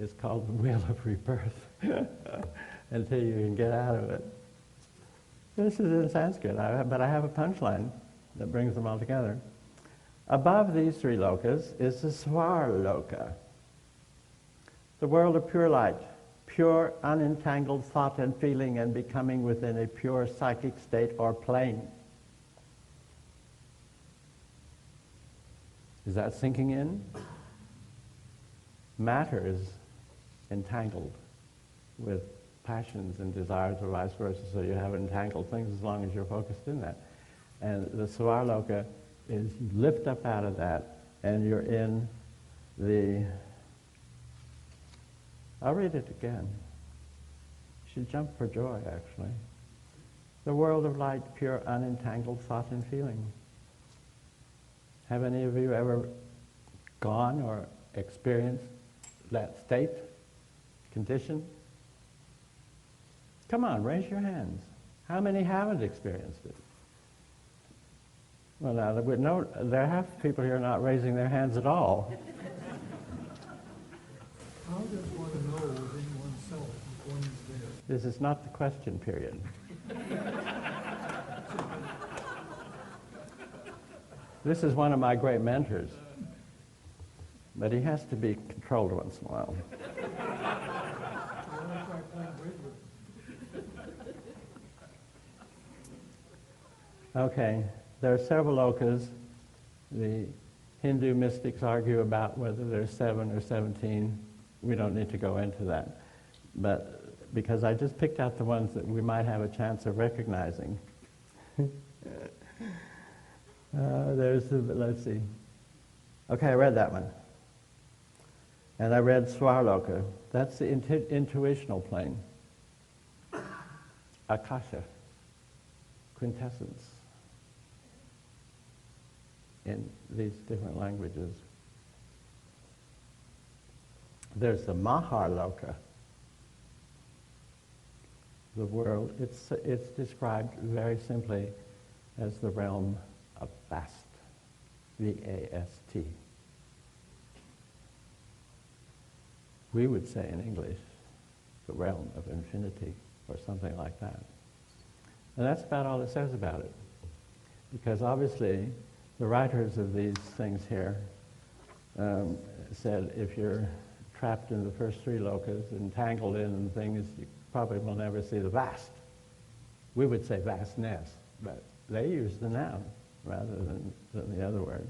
is called the wheel of rebirth until you can get out of it. This is in Sanskrit, but I have a punchline that brings them all together. Above these three lokas is the Svarloka, the world of pure light, pure unentangled thought and feeling and becoming within a pure psychic state or plane. Is that sinking in? Matter is entangled with passions and desires or vice versa, so you have entangled things as long as you're focused in that. And the Svarloka is you lift up out of that and you're in the, I'll read it again. You should jump for joy, actually. The world of light, pure unentangled thought and feeling. Have any of you ever gone or experienced that state, condition? Come on, raise your hands. How many haven't experienced it? Well, now, there are half the people here not raising their hands at all. How does one know within oneself if one is there? This is not the question period. This is one of my great mentors, but he has to be controlled once in a while. Okay, there are several lokas. The Hindu mystics argue about whether there's 7 or 17. We don't need to go into that. But because I just picked out the ones that we might have a chance of recognizing. Let's see. Okay, I read that one. And I read Svarloka. That's the intuitional plane. Akasha. Quintessence. In these different languages. There's the Maharloka. The world, it's described very simply as the realm of vast. V-A-S-T. We would say in English, the realm of infinity, or something like that. And that's about all it says about it. Because obviously, the writers of these things here said if you're trapped in the first three lokas, entangled in things, you probably will never see the vast. We would say vastness, but they use the noun rather than the other word.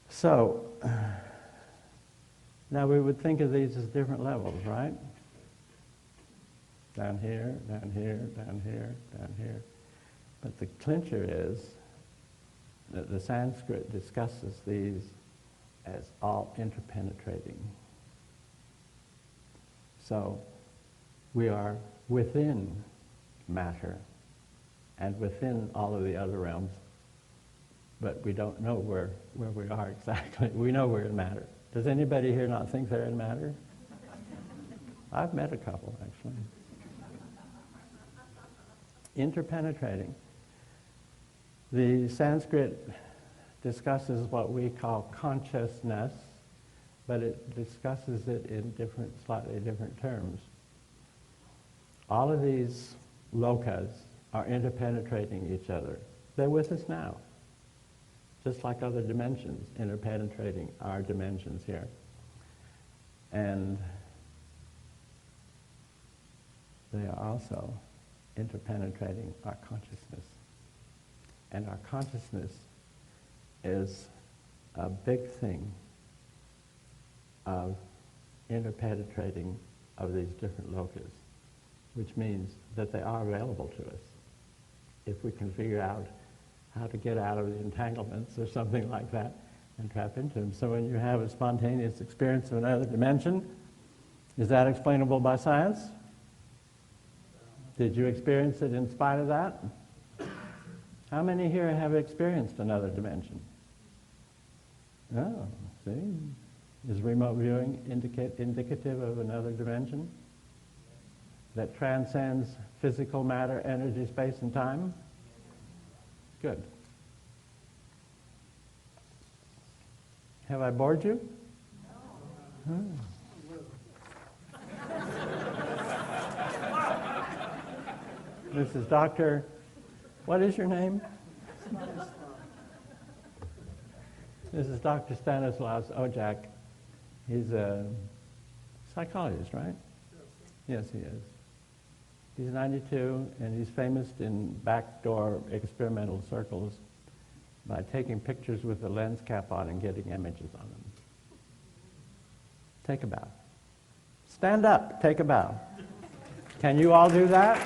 So, now we would think of these as different levels, right? Down here, down here, down here, down here. But the clincher is that the Sanskrit discusses these as all interpenetrating. So we are within matter and within all of the other realms, but we don't know where we are exactly. We know we're in matter. Does anybody here not think they're in matter? I've met a couple, actually. Interpenetrating. The Sanskrit discusses what we call consciousness, but it discusses it in slightly different terms. All of these lokas are interpenetrating each other. They're with us now, just like other dimensions interpenetrating our dimensions here. And they are also interpenetrating our consciousness. And our consciousness is a big thing of interpenetrating of these different lokas, which means that they are available to us if we can figure out how to get out of the entanglements or something like that and tap into them. So when you have a spontaneous experience of another dimension, is that explainable by science? Did you experience it in spite of that? How many here have experienced another dimension? Oh, see? Is remote viewing indicative of another dimension that transcends physical matter, energy, space, and time? Good. Have I bored you? This is Dr. What is your name? This is Dr. Stanislaus Ojak. He's a psychologist, right? Yes, he is. He's 92, and he's famous in backdoor experimental circles by taking pictures with the lens cap on and getting images on them. Take a bow. Stand up, take a bow. Can you all do that?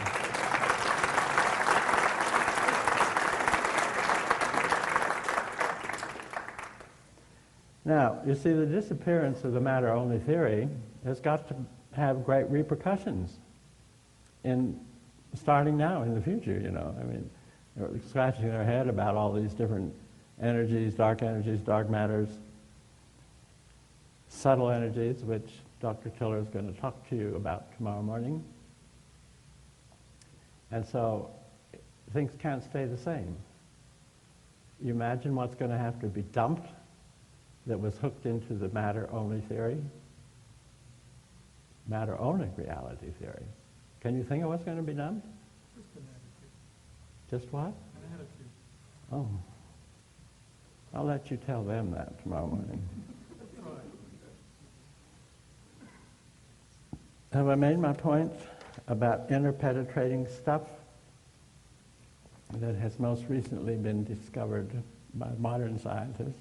Now, you see, the disappearance of the matter-only theory has got to have great repercussions starting now in the future, you know. I mean, they're scratching their head about all these different energies, dark matters, subtle energies, which Dr. Tiller is going to talk to you about tomorrow morning. And so things can't stay the same. You imagine what's going to have to be dumped that was hooked into the matter-only theory, matter-only reality theory. Can you think of what's going to be dumped? Just an attitude. Just what? An attitude. Oh. I'll let you tell them that tomorrow morning. That's right. Have I made my point about interpenetrating stuff that has most recently been discovered by modern scientists,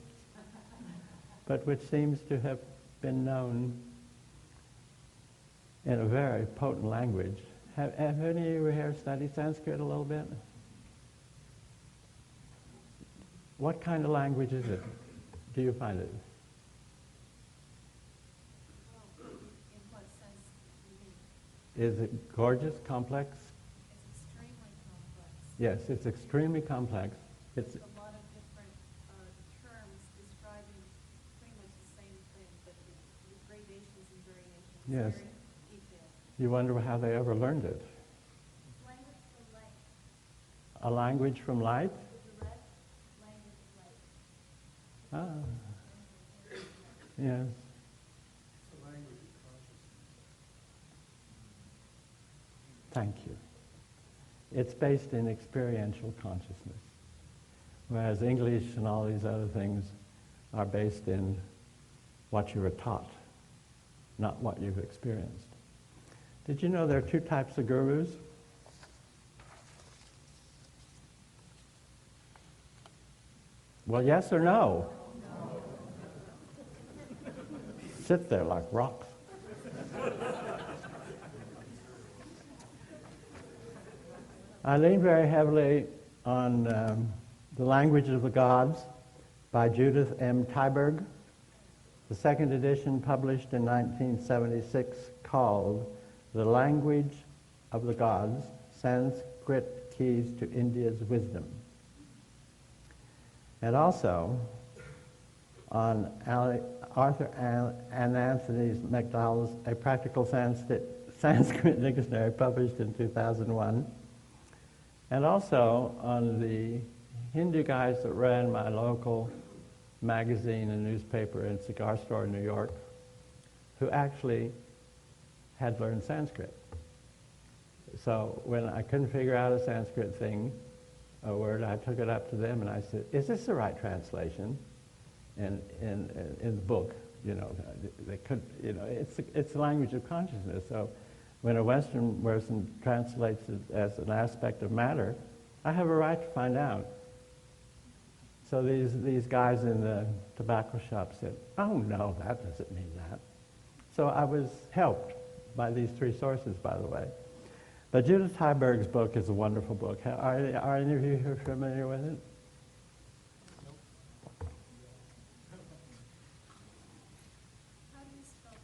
but which seems to have been known in a very potent language? Have any of you here studied Sanskrit a little bit? What kind of language is it? Do you find it? Well, in what sense do you mean? Is it gorgeous, complex? It's extremely complex. Yes, it's extremely complex. It's A lot of different terms describing pretty much the same thing, but with gradations and variations. Yes. Very detailed. You wonder how they ever learned it. Language for light. A language from light? The direct language of light. Ah. Yes. It's the language of consciousness. Thank you. It's based in experiential consciousness, whereas English and all these other things are based in what you were taught, not what you've experienced. Did you know there are two types of gurus? Well, yes or no? No. Sit there like rocks. I lean very heavily on The Language of the Gods by Judith M. Tyberg, the second edition published in 1976, called The Language of the Gods, Sanskrit Keys to India's Wisdom. And also on Arthur and Anthony MacDowell's A Practical Sanskrit Dictionary, published in 2001. And also on the Hindu guys that ran my local magazine and newspaper and cigar store in New York, who actually had learned Sanskrit. So when I couldn't figure out a Sanskrit thing, a word, I took it up to them and I said, is this the right translation? And in the book, you know, they could, you know, it's the language of consciousness. So when a Western person translates it as an aspect of matter, I have a right to find out. So these guys in the tobacco shop said, oh no, that doesn't mean that. So I was helped by these three sources, by the way. But Judith Tyberg's book is a wonderful book. Are any of you here familiar with it? How do you spell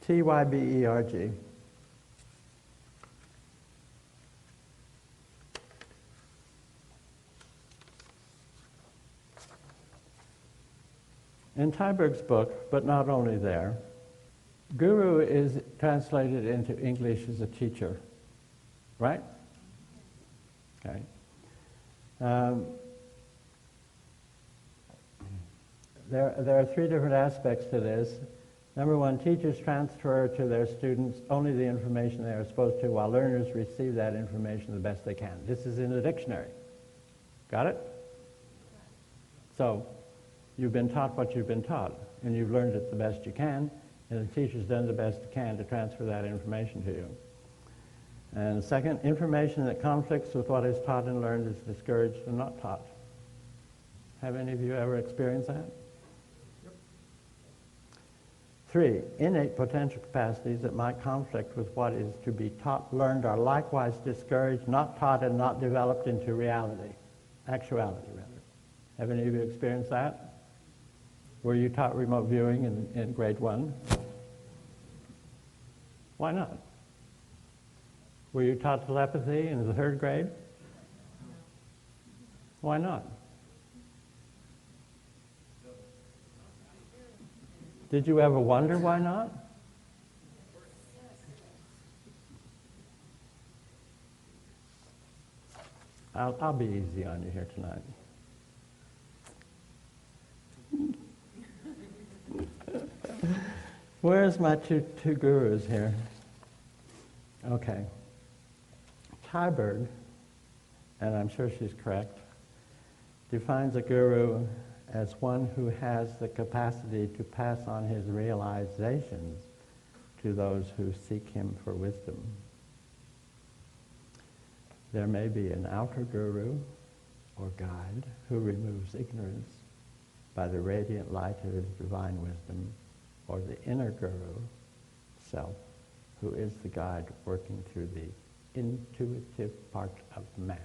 Tyberg? Tyberg. In Tyberg's book, but not only there, guru is translated into English as a teacher, right? Okay. There are three different aspects to this. Number one, teachers transfer to their students only the information they are supposed to, while learners receive that information the best they can. This is in the dictionary. Got it? So, you've been taught what you've been taught, and you've learned it the best you can, and the teacher's done the best it can to transfer that information to you. And second, information that conflicts with what is taught and learned is discouraged and not taught. Have any of you ever experienced that? Yep. 3, innate potential capacities that might conflict with what is to be taught, learned, are likewise discouraged, not taught, and not developed into reality. Actuality, rather. Have any of you experienced that? Were you taught remote viewing in grade 1? Why not? Were you taught telepathy in the 3rd grade? Why not? Did you ever wonder why not? I'll be easy on you here tonight. Where's my two gurus here? Okay. Tyberg, and I'm sure she's correct, defines a guru as one who has the capacity to pass on his realizations to those who seek him for wisdom. There may be an outer guru or guide who removes ignorance by the radiant light of his divine wisdom, or the inner guru, self, who is the guide working through the intuitive part of man.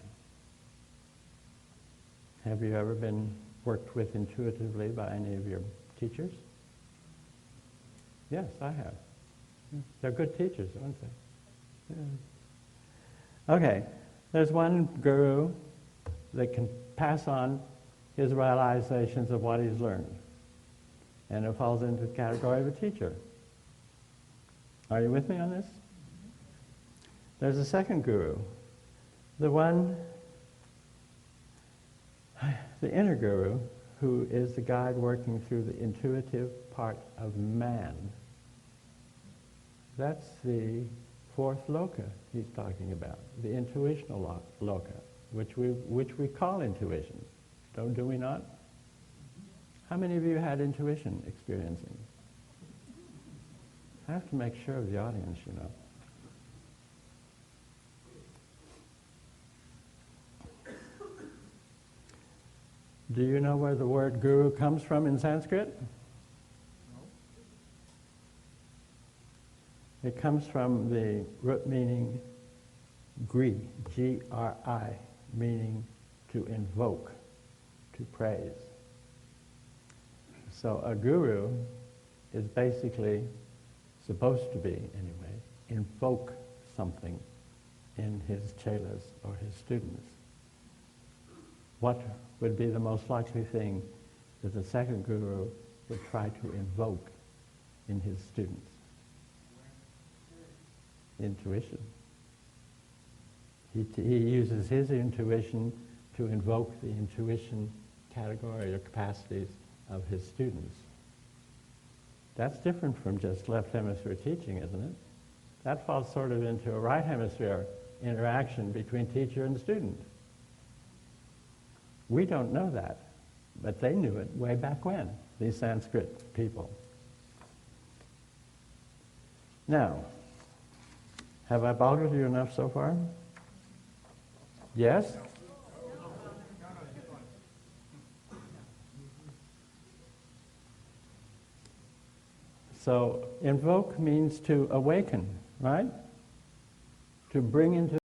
Have you ever been worked with intuitively by any of your teachers? Yes, I have. They're good teachers, aren't they? Yeah. Okay, there's one guru that can pass on his realizations of what he's learned, and it falls into the category of a teacher. Are you with me on this? There's a second guru, the inner guru, who is the guide working through the intuitive part of man. That's the 4th loka he's talking about, the intuitional loka, which we call intuition. Do we not? How many of you had intuition experiencing? I have to make sure of the audience, you know. Do you know where the word guru comes from in Sanskrit? It comes from the root meaning gri, G-R-I, meaning to invoke, to praise. So a guru is basically supposed to be, anyway, invoke something in his chelas or his students. What would be the most likely thing that the second guru would try to invoke in his students? Intuition. He uses his intuition to invoke the intuition category or capacities of his students. That's different from just left hemisphere teaching, isn't it? That falls sort of into a right hemisphere interaction between teacher and student. We don't know that, but they knew it way back when, these Sanskrit people. Now, have I bothered you enough so far? Yes? So, invoke means to awaken, right? To bring into